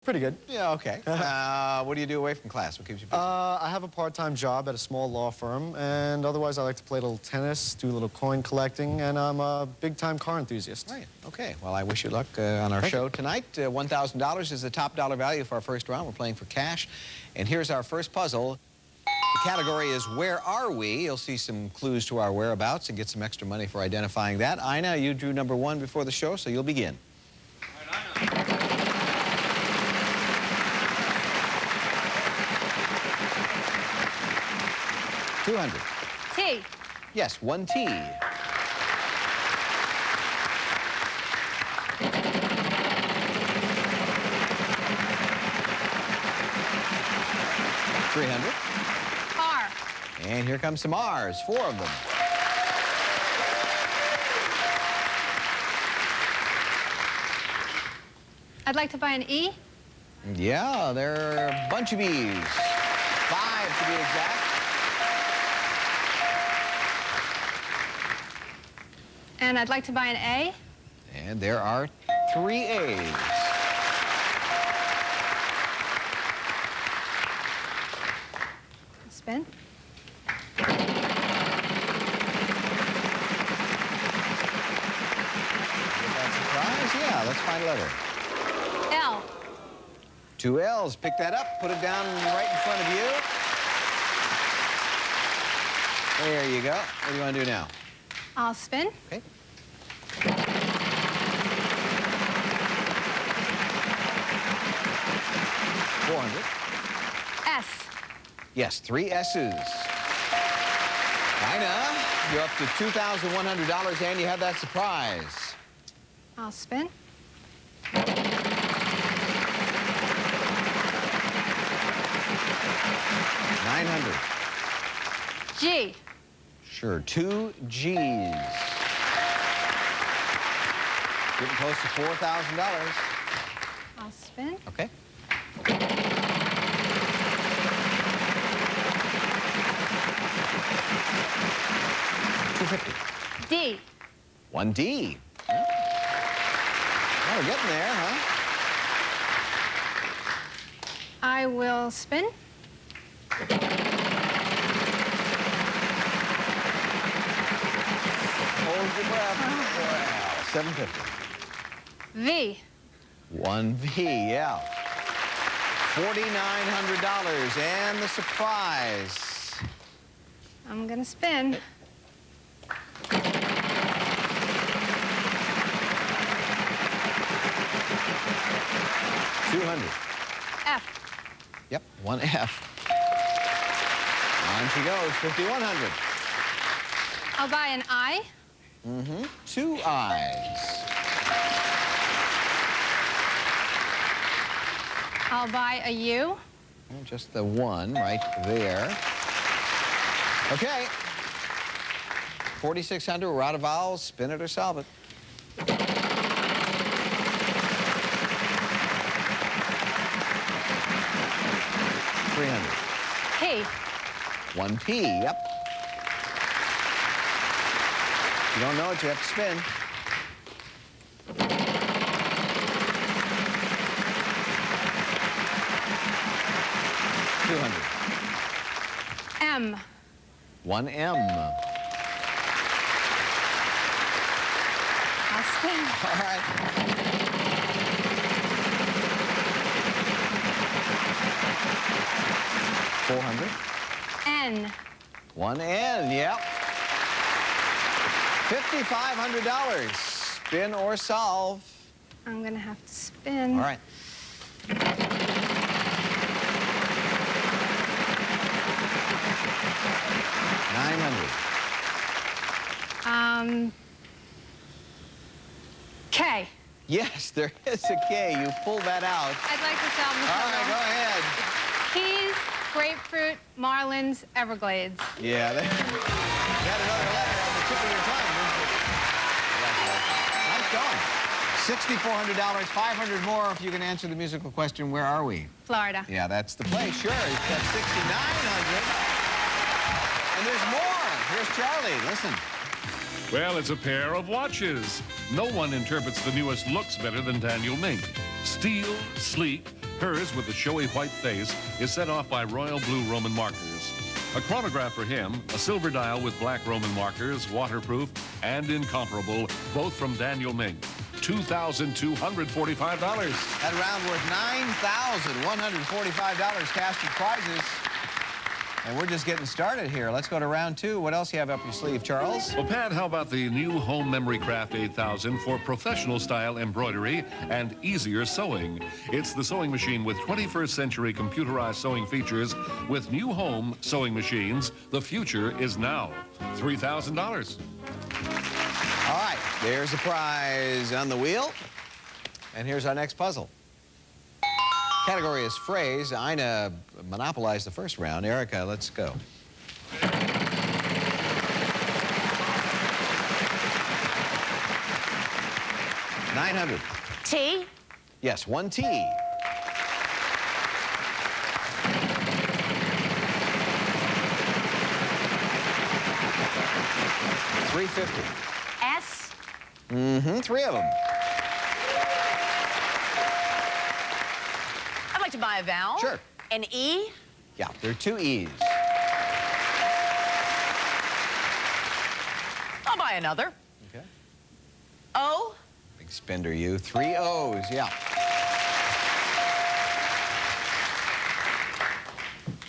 Pretty good. Yeah, okay. What do you do away from class? What keeps you busy? I have a part-time job at a small law firm, and otherwise I like to play a little tennis, do a little coin collecting, and I'm a big-time car enthusiast. Right, okay. Well, I wish you luck on our show tonight. $1,000 is the top dollar value for our first round. We're playing for cash. And here's our first puzzle. The category is Where Are We? You'll see some clues to our whereabouts and get some extra money for identifying that. Ina, you drew number 1 before the show, so you'll begin. All right, Ina. $200. T. Yes, 1 T. $300. R. And here comes some R's, 4 of them. I'd like to buy an E. Yeah, there are a bunch of E's. 5 to be exact. And I'd like to buy an A. And there are 3 A's. Spin. Get that surprise? Yeah, let's find a letter. L. 2 L's. Pick that up, put it down right in front of you. There you go. What do you want to do now? I'll spin. Okay. $400. S. Yes, 3 S's. Ina, you're up to $2,100 and you have that surprise. I'll spin. $900. G. Sure, 2 G's. Getting close to $4,000. I'll spin. Okay. $250. D. 1 D. Yeah. Oh, we're getting there, huh? I will spin. Hold your breath. Well, $750. V. 1 V, yeah. $4,900 and the surprise. I'm gonna spin. $200. F. Yep, 1 F. On she goes, $5,100. I'll buy an I. 2 I's. I'll buy a U. Just the 1 right there. Okay. 4,600, we're out of vowels. Spin it or solve it. $300. P. 1 P, yep. If you don't know it, you have to spin. $200. M. 1 M. I'll spin. All right. $400. N. 1 N, yep. $5,500. Spin or solve. I'm gonna have to spin. All right. $900. K. Yes, there is a K. You pulled that out. I'd like to solve the All right, go puzzle. ahead. Keys, grapefruit, marlins, Everglades. Yeah, you had another letter on the tip of your tongue, didn't you? Nice going. $6,400, 500 more if you can answer the musical question, Where Are We? Florida. Yeah, that's the play. Sure, you've got $6,900. And there's more. Here's Charlie. Listen. Well, it's a pair of watches. No one interprets the newest looks better than Daniel Mink. Steel, sleek, Hers, with the showy white face, is set off by royal blue Roman markers. A chronograph for him, a silver dial with black Roman markers, waterproof and incomparable, both from Daniel Mink. $2,245. That round worth $9,145 cash and prizes. And we're just getting started here. Let's go to round two. What else you have up your sleeve, Charles? Well, Pat, how about the new Home Memory Craft 8000 for professional style embroidery and easier sewing? It's the sewing machine with 21st century computerized sewing features. With new home sewing machines, the future is now. $3,000. All right, there's a prize on the wheel. And here's our next puzzle. Category is phrase. Ina monopolized the first round. Erica, let's go. 900. T. Yes, 1 T. $350. S. Three of them. I'd like to buy a vowel. Sure. An E. Yeah, there are 2 E's. I'll buy another. Okay. O. Big spender, you. 3 O's, yeah.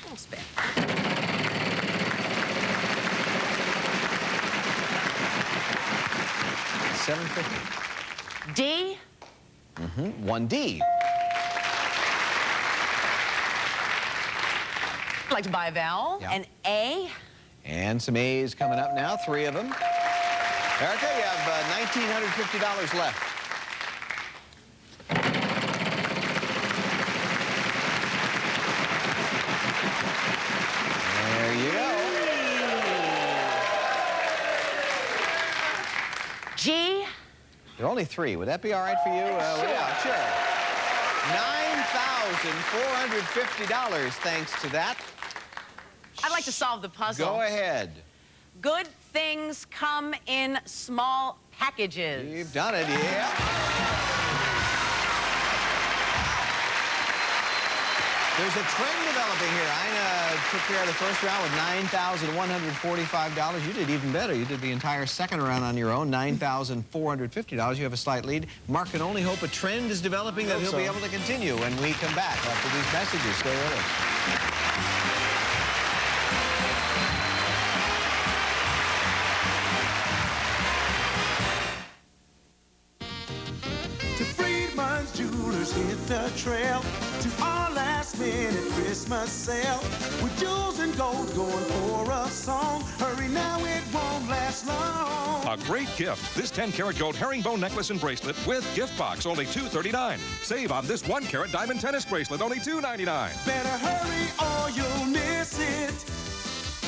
I'll spin. $750. D. 1 D. I'd like to buy a vowel. Yeah. An A. And some A's coming up now, 3 of them. Erica, you have $1,950 left. There you go. G. There are only 3. Would that be all right for you? Yeah, sure. $9,450 thanks to that. I'd like to solve the puzzle. Go ahead. Good things come in small packages. You've done it, yeah. There's a trend developing here. Ina took care of the first round with $9,145. You did even better. You did the entire second round on your own, $9,450. You have a slight lead. Mark can only hope a trend is developing that he'll be able to continue when we come back after these messages. Stay with us. Jewelers hit the trail to our last-minute Christmas sale with jewels and gold going for a song. Hurry now, it won't last long. A great gift. This 10-karat gold herringbone necklace and bracelet with gift box, only $239. Save on this 1-carat diamond tennis bracelet, only $299. Better hurry or you'll miss it.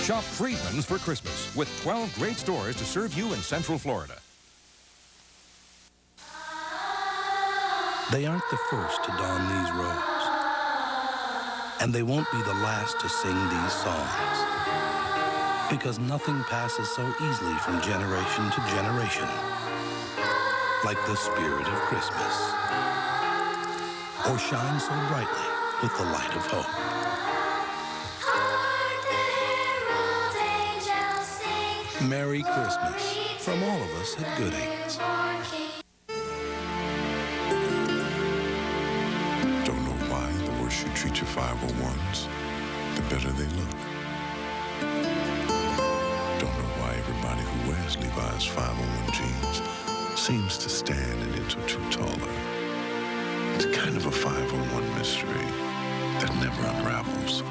Shop Friedman's for Christmas with 12 great stores to serve you in Central Florida. They aren't the first to don these robes, and they won't be the last to sing these songs, because nothing passes so easily from generation to generation like the spirit of Christmas, or shines so brightly with the light of hope. Merry Christmas from all of us at Goodings. You treat your 501s, the better they look. Don't know why everybody who wears Levi's 501 jeans seems to stand an inch or 2 taller. It's kind of a 501 mystery that never unravels.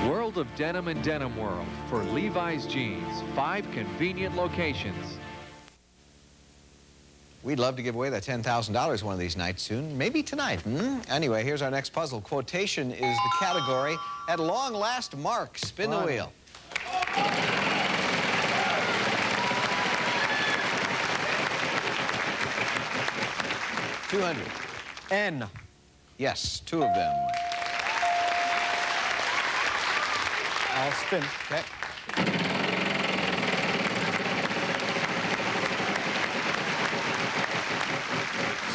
World of Denim and Denim World for Levi's jeans. 5 convenient locations. We'd love to give away that $10,000 one of these nights soon. Maybe tonight. Anyway, here's our next puzzle. Quotation is the category. At long last, Mark, spin the wheel. $200. N. Yes, 2 of them. I'll spin. Okay.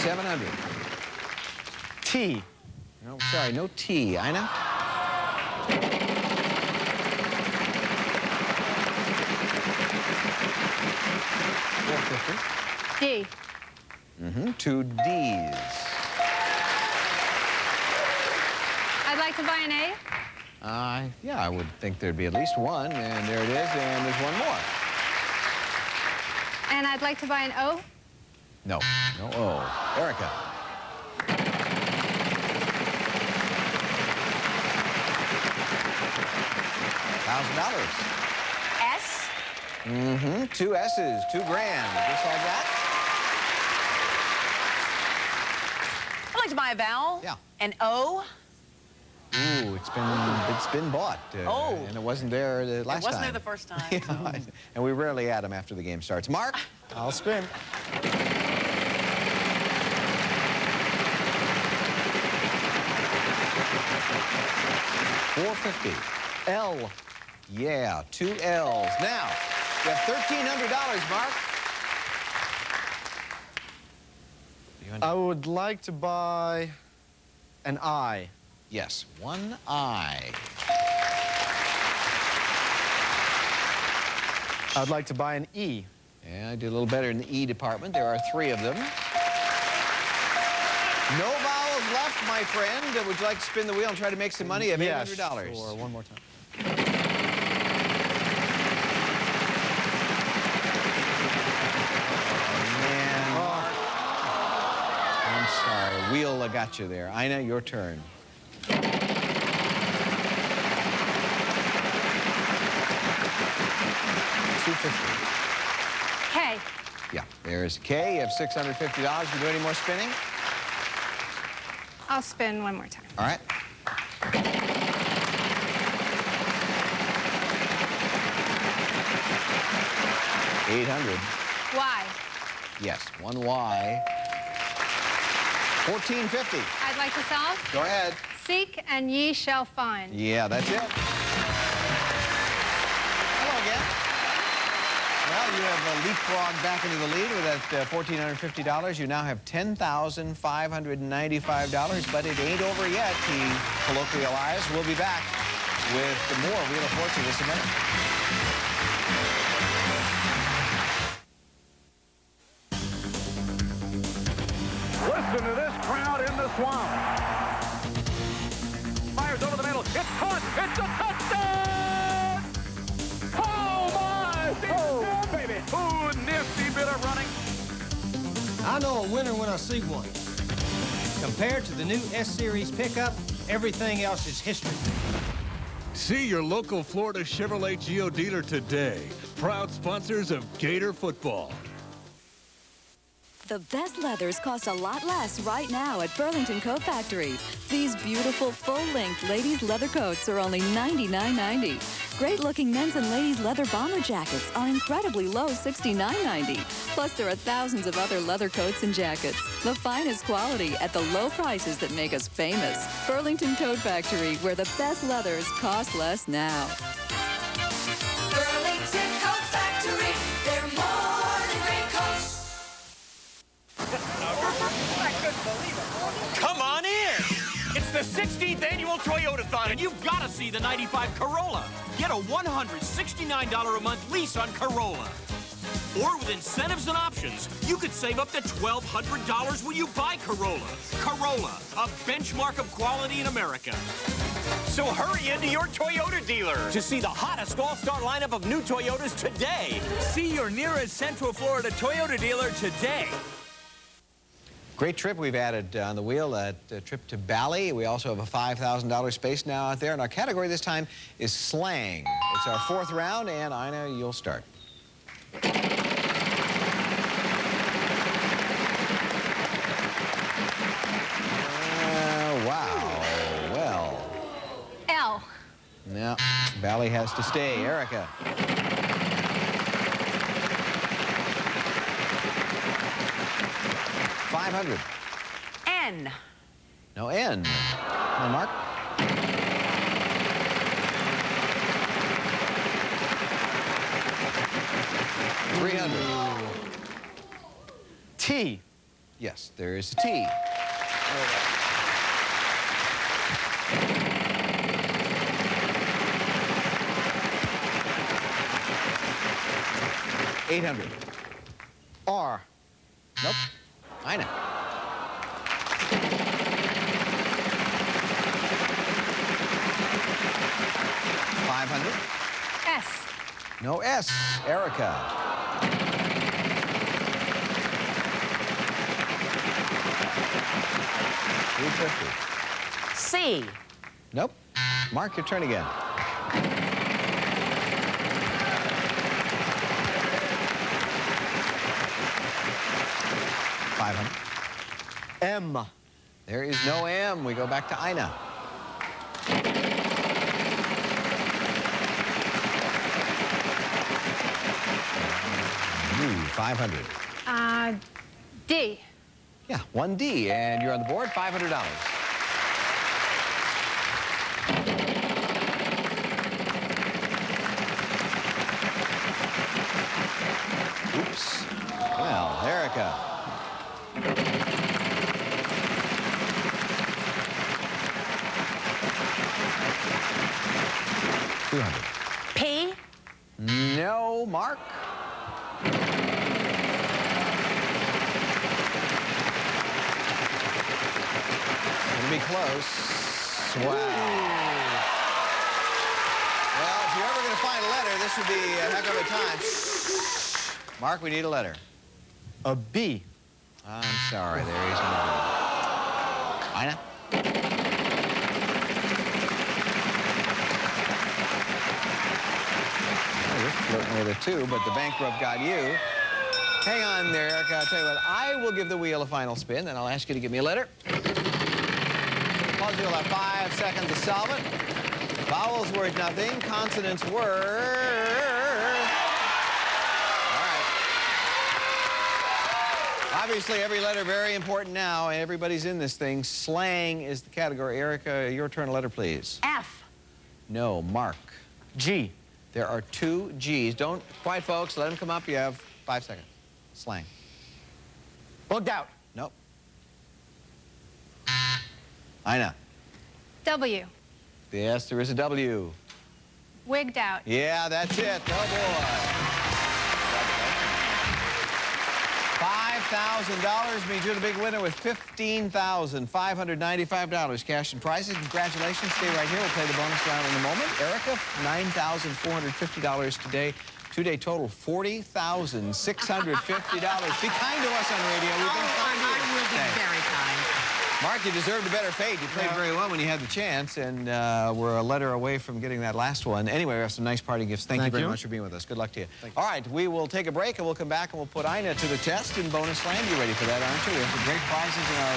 $700. T. No, sorry, no T. Ina? $4.50. D. Two D's. I'd like to buy an A. Yeah, I would think there'd be at least one, and there it is, and there's one more. And I'd like to buy an O. No, no O. Erica. $1,000. S. Two S's, $2 grand, just like that. I'd like to buy a vowel. Yeah. An O. Ooh, it's been bought. Oh. And it wasn't there the last time. It wasn't there the first time. Yeah, and we rarely add them after the game starts. Mark? I'll spin. $4.50. L. Yeah, two L's. Now, you have $1,300, Mark. I would like to buy an I. Yes, one I. I'd like to buy an E. Yeah, I did a little better in the E department. There are 3 of them. No vowels left, my friend. Would you like to spin the wheel and try to make some money? You have $800. Yes, sure. One more time. Man, Mark. I'm sorry. Wheel got you there. Ina, your turn. $2.50. K. Yeah, there's K. You have $650. You do any more spinning? I'll spin one more time. All right. $800. Y. Yes, one Y. $14.50. I'd like to solve. Go ahead. Seek and ye shall find. Yeah, that's it. Hello again. Well, you have leapfrogged back into the lead with that $1,450. You now have $10,595, but it ain't over yet, he colloquialized. We'll be back with more Wheel of Fortune in just a minute. Listen to this crowd in the swamp. Fires over the middle. It's caught. It's a touchdown! Oh, my! Oh, baby. Ooh, nifty bit of running. I know a winner when I see one. Compared to the new S-Series pickup, everything else is history. See your local Florida Chevrolet Geo dealer today. Proud sponsors of Gator football. The best leathers cost a lot less right now at Burlington Coat Factory. These beautiful full-length ladies' leather coats are only $99.90. Great-looking men's and ladies' leather bomber jackets are incredibly low $69.90. Plus, there are thousands of other leather coats and jackets. The finest quality at the low prices that make us famous. Burlington Coat Factory, where the best leathers cost less now. Burlington Coat Factory, they're more than great coats. Come on in. It's the 16th annual Toyotathon, and you've got to see the 95 Corolla. Get a $169 a month lease on Corolla. Or with incentives and options, you could save up to $1,200 when you buy Corolla. Corolla, a benchmark of quality in America. So hurry into your Toyota dealer to see the hottest all-star lineup of new Toyotas today. See your nearest Central Florida Toyota dealer today. Great trip we've added on the wheel, that trip to Bali. We also have a $5,000 space now out there. And our category this time is slang. It's our 4th round, and Ina, you'll start. Wow. Well. L. No, Bali has to stay. Erica. $500. N. No N. Come on, Mark. $300. T. Yes, there is a T. 800. R. Nope. Ina. $500. S. No S. Erica. $350. C. Nope. Mark, your turn again. $500. M. There is no M. We go back to Ina. $500. D. Yeah, 1D, and you're on the board, $500. Oops. Well, Erica. $200. P. No, Mark. Gonna be close. Wow. Well, if you're ever gonna find a letter, this would be a heck of a time. Mark, we need a letter. A B. I'm sorry, there is no B. Ina? Oh, you're flirting with it too, but the bankrupt got you. Hang on there, Erica. I'll tell you what, I will give the wheel a final spin, and I'll ask you to give me a letter. Puzzle, you'll have 5 seconds to solve it. Vowels worth nothing, consonants worth... Obviously, every letter very important now. Everybody's in this thing. Slang is the category. Erica, your turn. A letter, please. F. No. Mark. G. There are 2 G's. Don't, quiet, folks. Let them come up. You have 5 seconds. Slang. Bugged out. Nope. Ina. W. Yes, there is a W. Wigged out. Yeah, that's it. Oh, boy. $5,000 means you're the big winner with $15,595 cash and prizes. Congratulations. Stay right here. We'll play the bonus round in a moment. Erica, $9,450 today. Two-day total, $40,650. Be kind to us on radio. We've been kind to you. I will be very kind. Mark, you deserved a better fate. You played very well when you had the chance, and we're a letter away from getting that last one. Anyway, we have some nice party gifts. Thank you very much for being with us. Good luck to you. All right, we will take a break, and we'll come back, and we'll put Ina to the test in bonus land. You ready for that, aren't you? We have some great prizes in our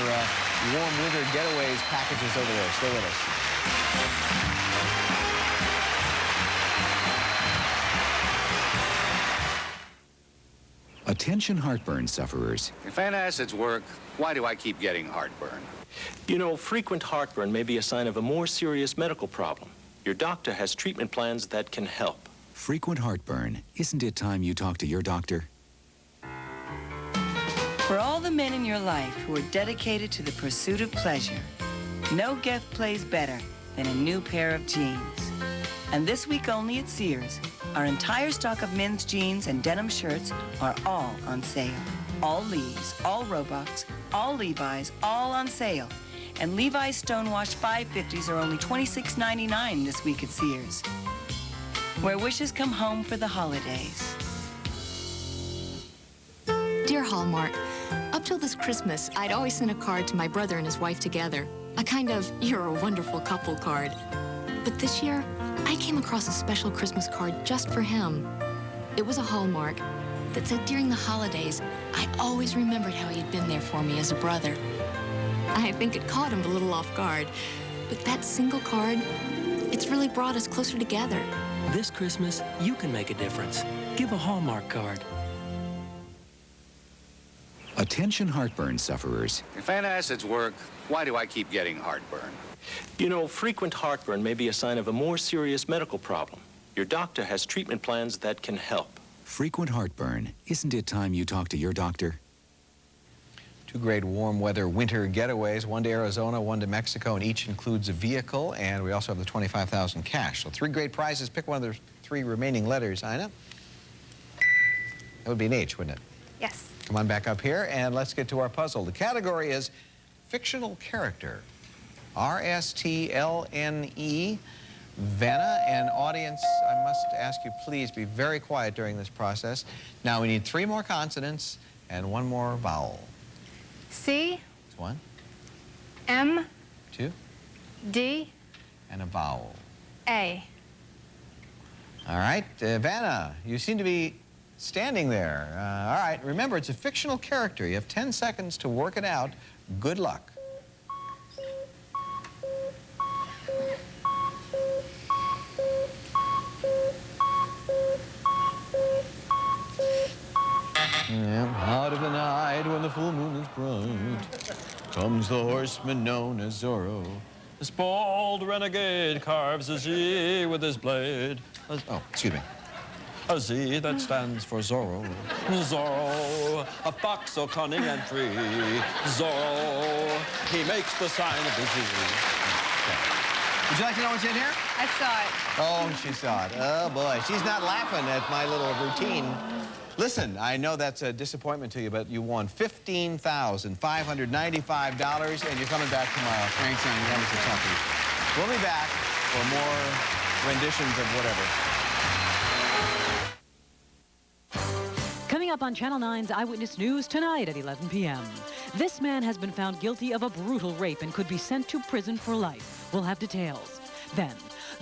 warm winter getaways packages over there. Stay with us. Attention heartburn sufferers. If antacids work, why do I keep getting heartburn? You know, frequent heartburn may be a sign of a more serious medical problem. Your doctor has treatment plans that can help. Frequent heartburn. Isn't it time you talk to your doctor? For all the men in your life who are dedicated to the pursuit of pleasure, no gift plays better than a new pair of jeans. And this week only at Sears, our entire stock of men's jeans and denim shirts are all on sale. All Lees, all Roebucks, all Levi's, all on sale. And Levi's Stonewashed 550s are only $26.99 this week at Sears. Where wishes come home for the holidays. Dear Hallmark, up till this Christmas, I'd always sent a card to my brother and his wife together. A kind of, you're a wonderful couple card. But this year, I came across a special Christmas card just for him. It was a Hallmark that said during the holidays, I always remembered how he had been there for me as a brother. I think it caught him a little off guard, but that single card, it's really brought us closer together. This Christmas, you can make a difference. Give a Hallmark card. Attention heartburn sufferers. If antacids work, why do I keep getting heartburn? You know, frequent heartburn may be a sign of a more serious medical problem. Your doctor has treatment plans that can help. Frequent heartburn. Isn't it time you talk to your doctor? 2 great warm weather winter getaways, one to Arizona, one to Mexico, and each includes a vehicle, and we also have the $25,000 cash. So 3 great prizes. Pick one of the 3 remaining letters, Ina. That would be an H, wouldn't it? Yes. Come on back up here, and let's get to our puzzle. The category is fictional character. R-S-T-L-N-E. Vanna and audience, I must ask you, please be very quiet during this process. Now, we need 3 more consonants and 1 more vowel. C. That's 1. M. 2. D. And a vowel. A. All right, Vanna, you seem to be standing there. All right, remember, it's a fictional character. You have 10 seconds to work it out. Good luck. Out of the night when the full moon is bright comes the horseman known as Zorro. This bold renegade carves a Z with his blade. Oh, excuse me. A Z that stands for Zorro. Zorro, a fox so cunning and free. Zorro, he makes the sign of the Z. Would you like to know what's in here? I saw it. Oh, she saw it. Oh, boy. She's not laughing at my little routine. Listen, I know that's a disappointment to you, but you won $15,595, and you're coming back tomorrow. Thanks, and that was the toughie. We'll be back for more renditions of whatever. Coming up on Channel 9's Eyewitness News tonight at 11 p.m. This man has been found guilty of a brutal rape and could be sent to prison for life. We'll have details. Then,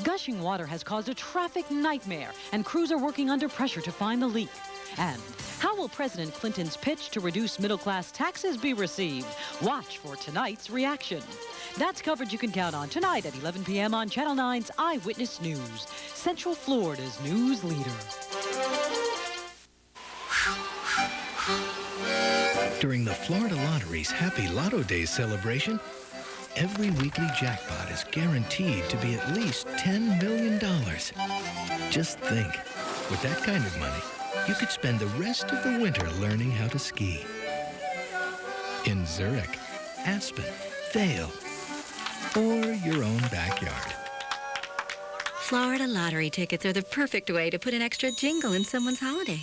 gushing water has caused a traffic nightmare, and crews are working under pressure to find the leak. And how will President Clinton's pitch to reduce middle-class taxes be received? Watch for tonight's reaction. That's coverage you can count on tonight at 11 p.m. on Channel 9's Eyewitness News, Central Florida's news leader. During the Florida Lottery's Happy Lotto Days celebration, every weekly jackpot is guaranteed to be at least $10 million. Just think, with that kind of money, you could spend the rest of the winter learning how to ski. In Zurich, Aspen, Vail, or your own backyard. Florida Lottery tickets are the perfect way to put an extra jingle in someone's holiday.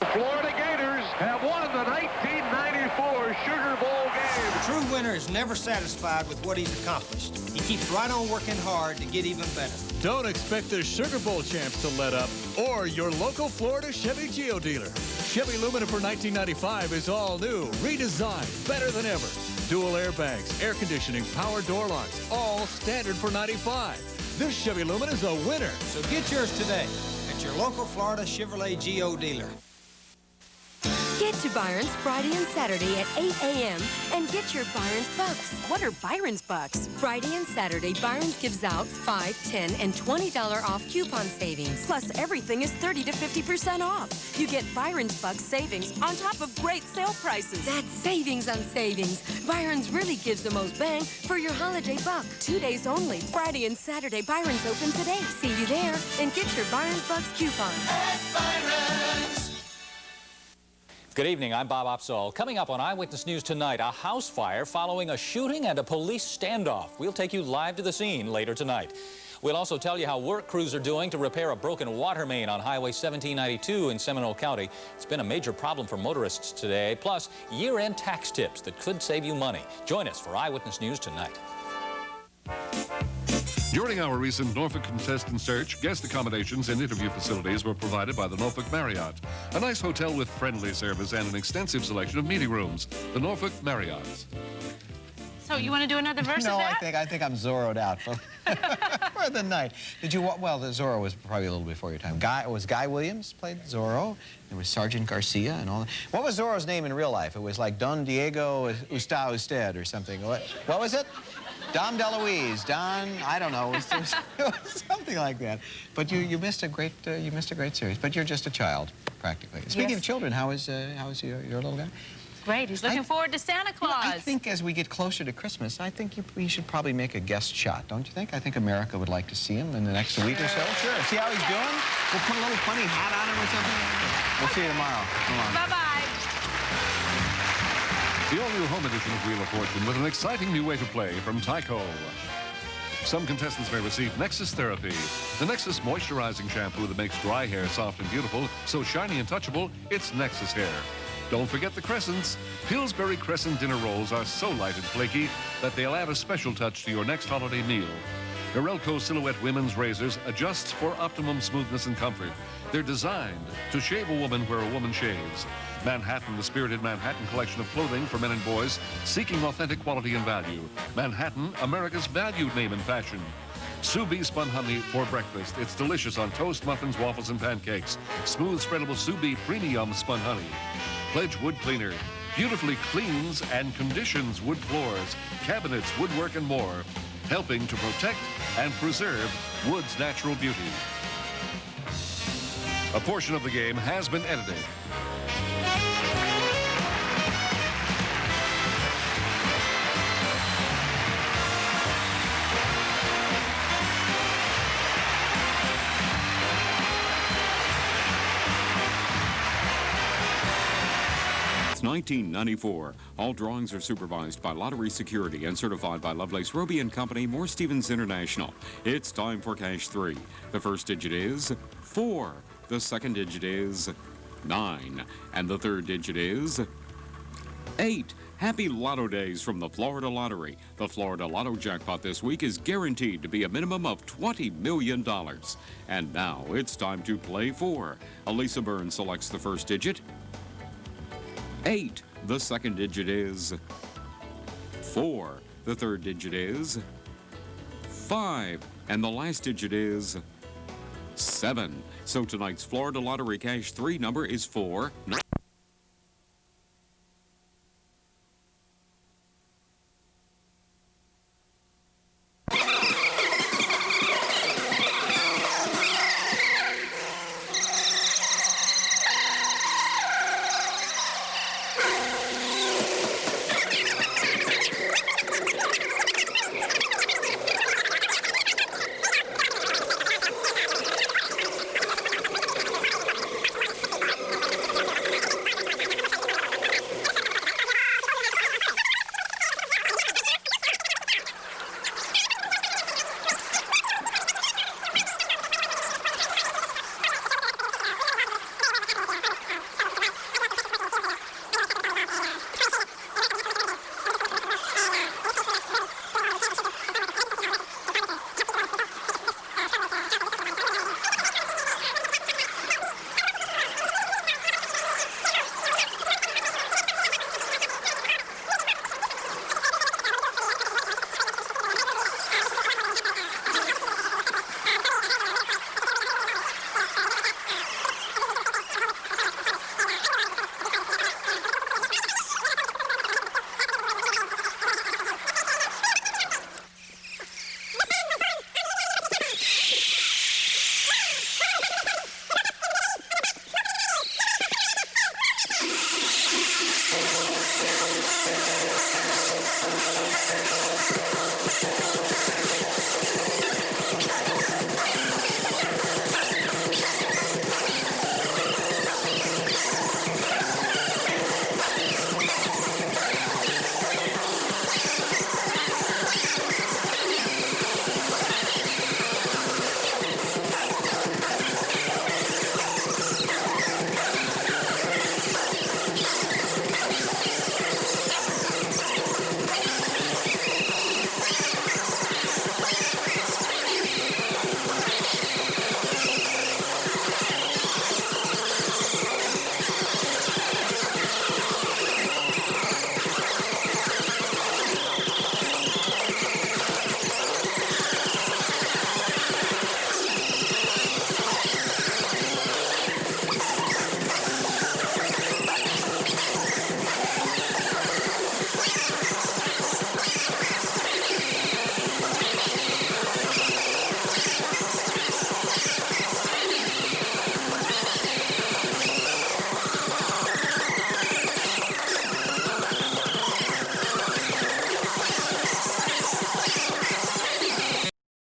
The Florida Gators have won the 1994 Sugar Bowl game. The true winner is never satisfied with what he's accomplished. He keeps right on working hard to get even better. Don't expect the Sugar Bowl champs to let up, or your local Florida Chevy Geo dealer. Chevy Lumina for 1995 is all new, redesigned, better than ever. Dual airbags, air conditioning, power door locks, all standard for 95. This Chevy Lumina is a winner. So get yours today at your local Florida Chevrolet Geo dealer. Get to Byron's Friday and Saturday at 8 a.m. and get your Byron's Bucks. What are Byron's Bucks? Friday and Saturday, Byron's gives out $5, $10, and $20 off coupon savings. Plus, everything is 30 to 50% off. You get Byron's Bucks savings on top of great sale prices. That's savings on savings. Byron's really gives the most bang for your holiday buck. 2 days only. Friday and Saturday, Byron's open today. See you there and get your Byron's Bucks coupon. At Byron's. Good evening, I'm Bob Opsahl. Coming up on Eyewitness News tonight, a house fire following a shooting and a police standoff. We'll take you live to the scene later tonight. We'll also tell you how work crews are doing to repair a broken water main on Highway 1792 in Seminole County. It's been a major problem for motorists today, plus year-end tax tips that could save you money. Join us for Eyewitness News tonight. During our recent Norfolk contestant search, guest accommodations and interview facilities were provided by the Norfolk Marriott, a nice hotel with friendly service and an extensive selection of meeting rooms. The Norfolk Marriott. So you want to do another verse of that? No, I think I'm Zorro'd out for, for the night. Did you? Well, the Zorro was probably a little before your time. Guy Williams played Zorro. There was Sergeant Garcia and all that. What was Zorro's name in real life? It was like Don Diego Usted or something. What was it? Dom DeLuise, Don, I don't know, it was something like that. But you missed a great series. But you're just a child, practically. Speaking of children, how is your little guy? Great. He's looking forward to Santa Claus. I think as we get closer to Christmas, I think we should probably make a guest shot, don't you think? I think America would like to see him in the next week or so. Sure. See how he's doing? We'll put a little funny hat on him or something. We'll see you tomorrow. Come on. Bye-bye. The all-new home edition of Wheel of Fortune with an exciting new way to play from Tyco. Some contestants may receive Nexus Therapy, the Nexus moisturizing shampoo that makes dry hair soft and beautiful, so shiny and touchable, it's Nexus Hair. Don't forget the crescents. Pillsbury Crescent dinner rolls are so light and flaky that they'll add a special touch to your next holiday meal. Norelco Silhouette women's razors adjust for optimum smoothness and comfort. They're designed to shave a woman where a woman shaves. Manhattan, the spirited Manhattan collection of clothing for men and boys seeking authentic quality and value. Manhattan, America's valued name in fashion. Sous Vide spun honey for breakfast. It's delicious on toast, muffins, waffles, and pancakes. Smooth, spreadable Sous Vide premium spun honey. Pledge Wood Cleaner beautifully cleans and conditions wood floors, cabinets, woodwork, and more, helping to protect and preserve wood's natural beauty. A portion of the game has been edited. It's 1994. All drawings are supervised by Lottery Security and certified by Lovelace Roby and Company, Moore Stevens International. It's time for Cash 3. The first digit is 4. The second digit is 9. And the third digit is 8. Happy Lotto Days from the Florida Lottery. The Florida Lotto jackpot this week is guaranteed to be a minimum of $20 million. And now it's time to play 4. Elisa Burns selects the first digit. 8. The second digit is 4. The third digit is 5. And the last digit is 7. So tonight's Florida Lottery Cash 3 number is 4.